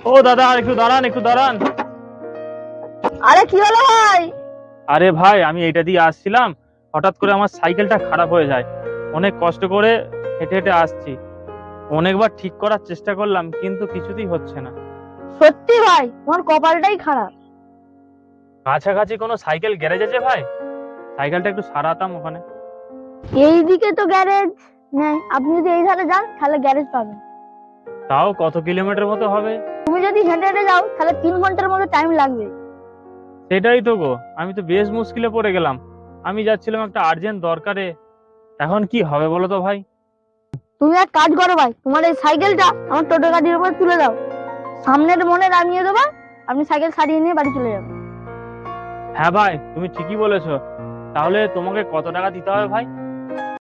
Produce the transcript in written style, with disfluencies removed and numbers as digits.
ও দাদা, আর একটু দাঁড়ান, একটু দাঁড়ান। আরে কি হলো ভাই? আরে ভাই, আমি এইটা দিয়ে আসছিলাম, হঠাৎ করে আমার সাইকেলটা খারাপ হয়ে যায়। অনেক কষ্ট করে হেঁটে হেঁটে আসছি। অনেকবার ঠিক করার চেষ্টা করলাম, কিন্তু কিছুতেই হচ্ছে না। সত্যি ভাই, তোমার কপালটাই খারাপ। কাছাকাছি কোনো সাইকেল গ্যারেজ আছে ভাই? সাইকেলটা একটু সারাতাম ওখানে। এইদিকে তো গ্যারেজ নেই, আপনি যদি এই ধারে যান তাহলে গ্যারেজ পাবেন। তাও কত কিলোমিটার মতো হবে? তুমি যদি হেঁটে হেঁটে যাও তাহলে 3 ঘন্টার মতো টাইম লাগবে। সেটাই তো গো, আমি তো বেশ মুশকিলে পড়ে গেলাম। আমি যাচ্ছিলাম একটা আর্জেন্ট দরকারে। এখন কি হবে বলো তো ভাই? তুমি এক কাজ করো ভাই, তোমার এই সাইকেলটা আমার টোটো গাড়ির উপর তুলে দাও, সামনের মনে নামিয়ে দেবো, আপনি সাইকেল সারিয়ে নিয়ে বাড়ি চলে যাবেন। হ্যাঁ ভাই, তুমি ঠিকই বলেছো। তাহলে তোমাকে কত টাকা দিতে হবে ভাই?